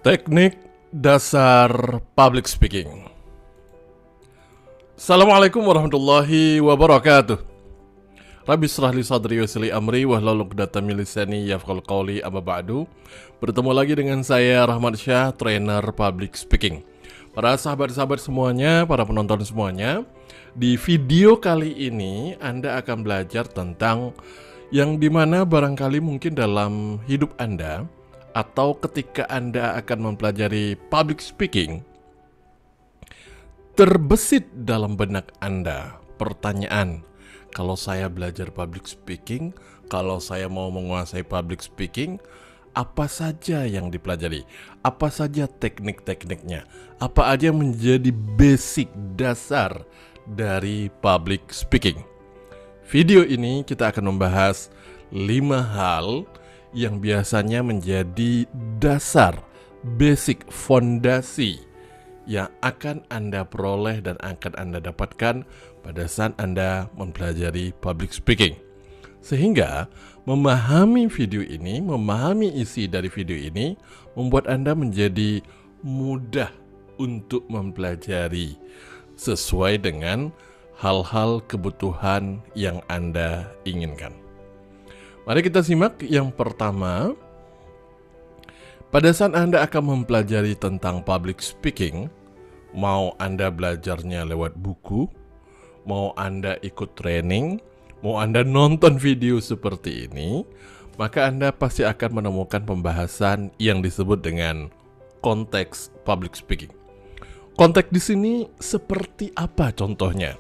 Teknik dasar public speaking. Assalamualaikum warahmatullahi wabarakatuh. Rabbi shrah li sadri wa yassir li amri wahlul 'uqdatam min lisani yafqahu qawli, amma ba'du. Bertemu lagi dengan saya Rahmat Syah, trainer public speaking. Para sahabat-sahabat semuanya, para penonton semuanya, di video kali ini Anda akan belajar tentang yang dimana barangkali mungkin dalam hidup Anda atau ketika Anda akan mempelajari public speaking, terbesit dalam benak Anda pertanyaan, kalau saya belajar public speaking, kalau saya mau menguasai public speaking, apa saja yang dipelajari? Apa saja teknik-tekniknya? Apa aja menjadi basic dasar dari public speaking? Video ini kita akan membahas 5 hal yang biasanya menjadi dasar, basic, fondasi yang akan Anda peroleh dan akan Anda dapatkan pada saat Anda mempelajari public speaking. Sehingga memahami video ini, memahami isi dari video ini membuat Anda menjadi mudah untuk mempelajari sesuai dengan hal-hal kebutuhan yang Anda inginkan. Mari kita simak yang pertama. Pada saat Anda akan mempelajari tentang public speaking, mau Anda belajarnya lewat buku, mau Anda ikut training, mau Anda nonton video seperti ini, maka Anda pasti akan menemukan pembahasan yang disebut dengan konteks public speaking. Konteks di sini seperti apa contohnya?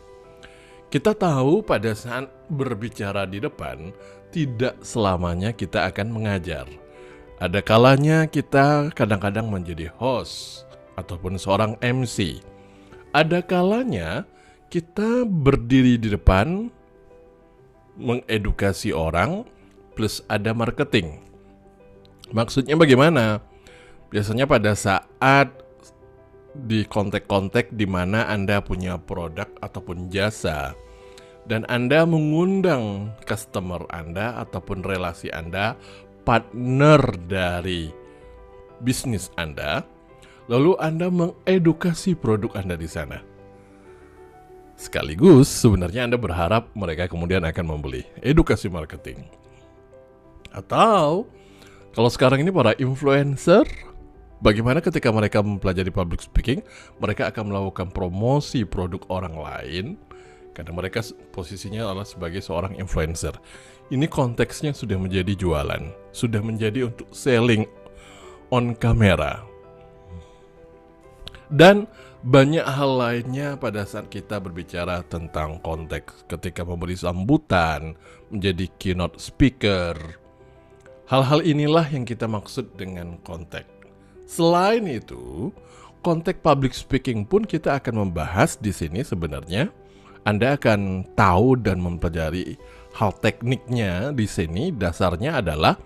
Kita tahu pada saat berbicara di depan, tidak selamanya kita akan mengajar. Ada kalanya kita kadang-kadang menjadi host ataupun seorang MC. Ada kalanya kita berdiri di depan mengedukasi orang plus ada marketing. Maksudnya bagaimana? Biasanya pada saat di konteks-konteks di mana Anda punya produk ataupun jasa dan Anda mengundang customer Anda ataupun relasi Anda, partner dari bisnis Anda, lalu Anda mengedukasi produk Anda di sana. Sekaligus sebenarnya Anda berharap mereka kemudian akan membeli. Edukasi marketing. Atau kalau sekarang ini para influencer, bagaimana ketika mereka mempelajari public speaking, mereka akan melakukan promosi produk orang lain karena mereka posisinya adalah sebagai seorang influencer. Ini konteksnya sudah menjadi jualan, sudah menjadi untuk selling on camera. Dan banyak hal lainnya pada saat kita berbicara tentang konteks ketika memberi sambutan, menjadi keynote speaker. Hal-hal inilah yang kita maksud dengan konteks. Selain itu, konteks public speaking pun kita akan membahas di sini sebenarnya. Anda akan tahu dan mempelajari hal tekniknya di sini. Dasarnya adalah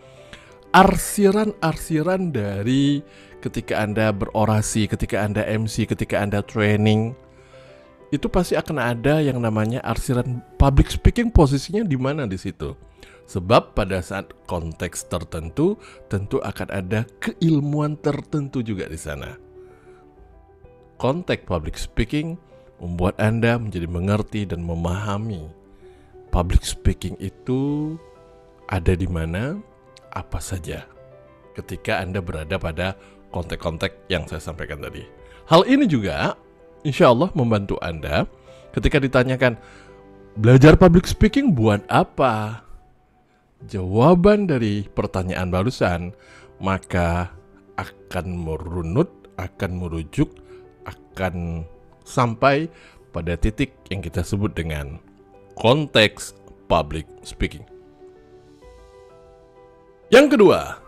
arsiran-arsiran dari ketika Anda berorasi, ketika Anda MC, ketika Anda training. Itu pasti akan ada yang namanya arsiran public speaking, posisinya di mana di situ. Sebab pada saat konteks tertentu, tentu akan ada keilmuan tertentu juga di sana. Konteks public speaking membuat Anda menjadi mengerti dan memahami public speaking itu ada di mana, apa saja ketika Anda berada pada konteks-konteks yang saya sampaikan tadi. Hal ini juga insya Allah membantu Anda ketika ditanyakan, belajar public speaking buat apa? Jawaban dari pertanyaan barusan maka akan merunut, akan merujuk, akan sampai pada titik yang kita sebut dengan konteks public speaking. Yang kedua,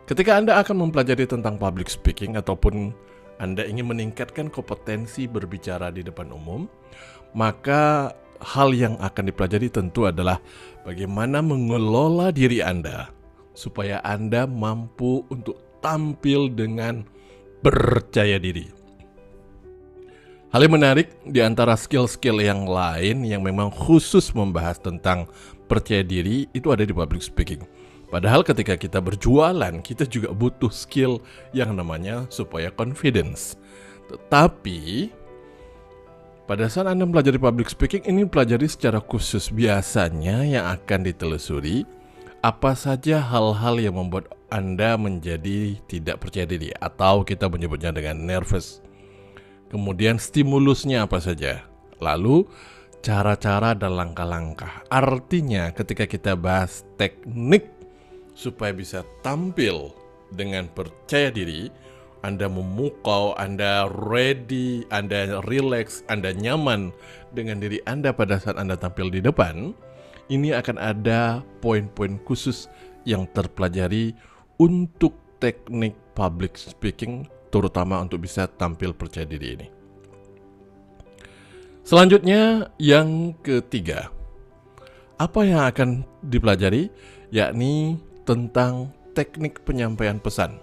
ketika Anda akan mempelajari tentang public speaking ataupun Anda ingin meningkatkan kompetensi berbicara di depan umum, maka hal yang akan dipelajari tentu adalah bagaimana mengelola diri Anda supaya Anda mampu untuk tampil dengan percaya diri. Hal yang menarik di antara skill-skill yang lain yang memang khusus membahas tentang percaya diri itu ada di public speaking. Padahal ketika kita berjualan, kita juga butuh skill yang namanya supaya confidence. Tetapi pada saat Anda pelajari public speaking, ini pelajari secara khusus. Biasanya yang akan ditelusuri apa saja hal-hal yang membuat Anda menjadi tidak percaya diri, atau kita menyebutnya dengan nervous. Kemudian stimulusnya apa saja. Lalu cara-cara dan langkah-langkah. Artinya ketika kita bahas teknik supaya bisa tampil dengan percaya diri, Anda memukau, Anda ready, Anda relax, Anda nyaman dengan diri Anda pada saat Anda tampil di depan, ini akan ada poin-poin khusus yang terpelajari untuk teknik public speaking, terutama untuk bisa tampil percaya diri ini. Selanjutnya, yang ketiga, apa yang akan dipelajari? Yakni tentang teknik penyampaian pesan.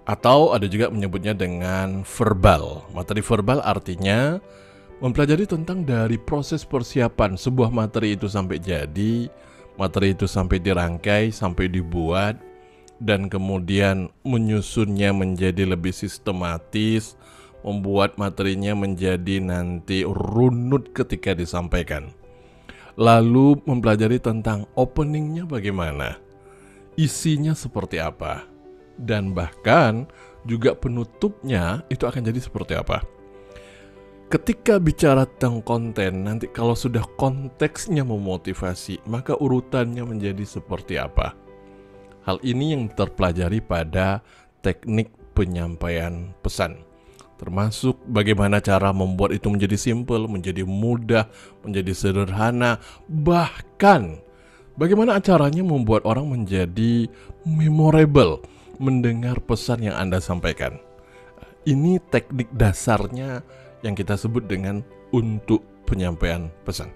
Atau ada juga menyebutnya dengan verbal. Materi verbal artinya mempelajari tentang dari proses persiapan sebuah materi itu sampai jadi, materi itu sampai dirangkai, sampai dibuat, dan kemudian menyusunnya menjadi lebih sistematis, membuat materinya menjadi nanti runut ketika disampaikan. Lalu mempelajari tentang openingnya bagaimana, isinya seperti apa, dan bahkan juga penutupnya itu akan jadi seperti apa. Ketika bicara tentang konten, nanti kalau sudah konteksnya memotivasi, maka urutannya menjadi seperti apa. Hal ini yang terpelajari pada teknik penyampaian pesan. Termasuk bagaimana cara membuat itu menjadi simple, menjadi mudah, menjadi sederhana, bahkan bagaimana caranya membuat orang menjadi memorable mendengar pesan yang Anda sampaikan. Ini teknik dasarnya yang kita sebut dengan untuk penyampaian pesan.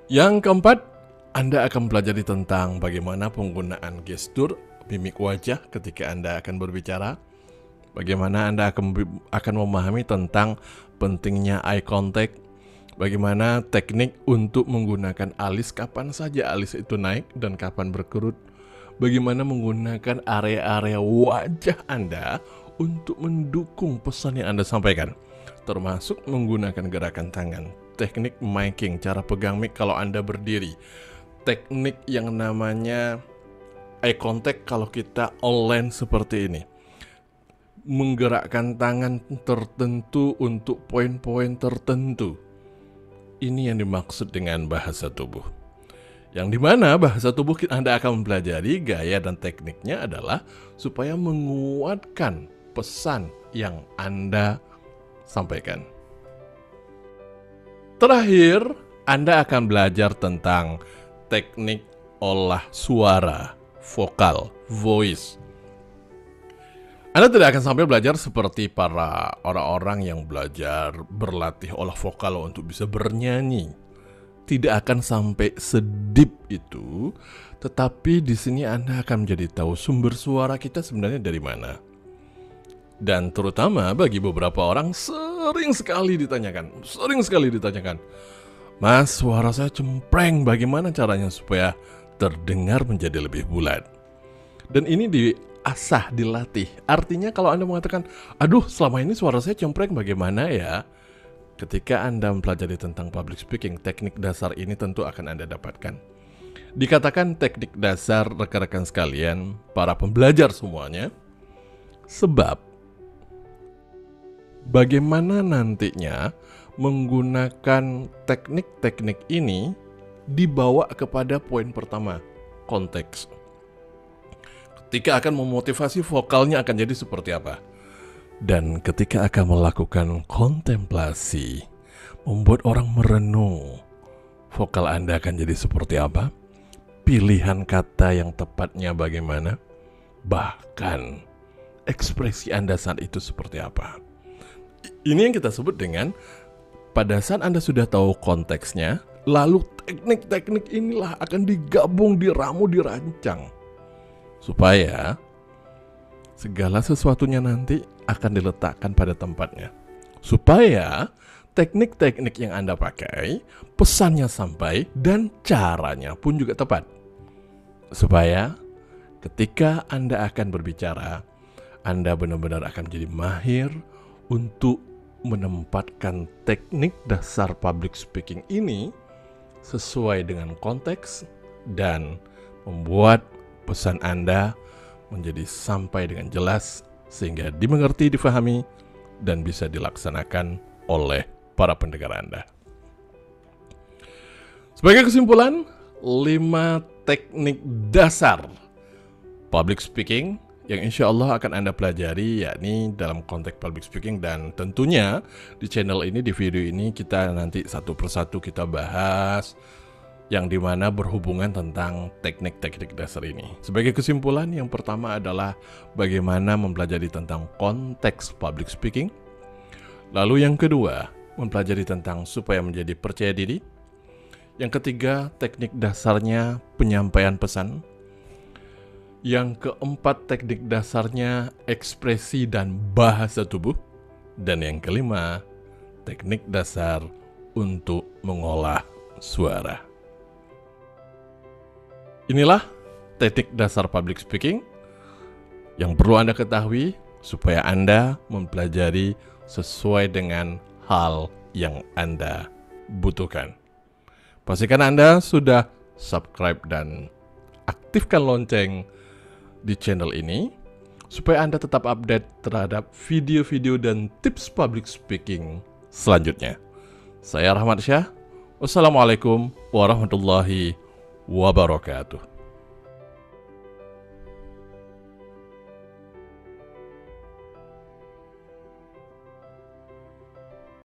Yang keempat, Anda akan pelajari tentang bagaimana penggunaan gestur, mimik wajah ketika Anda akan berbicara. Bagaimana Anda akan memahami tentang pentingnya eye contact. Bagaimana teknik untuk menggunakan alis, kapan saja alis itu naik dan kapan berkerut. Bagaimana menggunakan area-area wajah Anda untuk mendukung pesan yang Anda sampaikan. Termasuk menggunakan gerakan tangan. Teknik miking, cara pegang mic kalau Anda berdiri. Teknik yang namanya eye contact kalau kita online seperti ini. Menggerakkan tangan tertentu untuk poin-poin tertentu. Ini yang dimaksud dengan bahasa tubuh. Yang dimana bahasa tubuh Anda akan mempelajari gaya dan tekniknya adalah supaya menguatkan pesan yang Anda sampaikan. Terakhir, Anda akan belajar tentang teknik olah suara, vokal, voice. Anda tidak akan sampai belajar seperti para orang-orang yang belajar berlatih olah vokal untuk bisa bernyanyi. Tidak akan sampai sedip itu, tetapi di sini Anda akan menjadi tahu sumber suara kita sebenarnya dari mana. Dan terutama bagi beberapa orang sering sekali ditanyakan, Mas, suara saya cempreng, bagaimana caranya supaya terdengar menjadi lebih bulat? Dan ini diasah, dilatih. Artinya kalau Anda mengatakan, aduh selama ini suara saya cempreng, bagaimana ya? Ketika Anda mempelajari tentang public speaking, teknik dasar ini tentu akan Anda dapatkan. Dikatakan teknik dasar rekan-rekan sekalian, para pembelajar semuanya, sebab bagaimana nantinya menggunakan teknik-teknik ini dibawa kepada poin pertama, konteks. Ketika akan memotivasi, vokalnya akan jadi seperti apa? Dan ketika akan melakukan kontemplasi, membuat orang merenung, vokal Anda akan jadi seperti apa? Pilihan kata yang tepatnya bagaimana? Bahkan ekspresi Anda saat itu seperti apa? Ini yang kita sebut dengan pada saat Anda sudah tahu konteksnya, lalu teknik-teknik inilah akan digabung, diramu, dirancang supaya segala sesuatunya nanti akan diletakkan pada tempatnya. Supaya teknik-teknik yang Anda pakai, pesannya sampai dan caranya pun juga tepat. supaya ketika Anda akan berbicara, Anda benar-benar akan menjadi mahir untuk menempatkan teknik dasar public speaking ini sesuai dengan konteks dan membuat pesan Anda menjadi sampai dengan jelas sehingga dimengerti, difahami, dan bisa dilaksanakan oleh para pendengar Anda. Sebagai kesimpulan, 5 teknik dasar public speaking yang insya Allah akan Anda pelajari, yakni dalam konteks public speaking, dan tentunya di channel ini, di video ini kita nanti satu persatu kita bahas yang dimana berhubungan tentang teknik-teknik dasar ini. Sebagai kesimpulan, yang pertama adalah bagaimana mempelajari tentang konteks public speaking. Lalu yang kedua, mempelajari tentang supaya menjadi percaya diri. Yang ketiga, teknik dasarnya penyampaian pesan. Yang keempat, teknik dasarnya ekspresi dan bahasa tubuh. Dan yang kelima, teknik dasar untuk mengolah suara. Inilah teknik dasar public speaking yang perlu Anda ketahui supaya Anda mempelajari sesuai dengan hal yang Anda butuhkan. Pastikan Anda sudah subscribe dan aktifkan lonceng di channel ini supaya Anda tetap update terhadap video-video dan tips public speaking selanjutnya. Saya Rahmat Syah. Wassalamualaikum warahmatullahi wabarakatuh.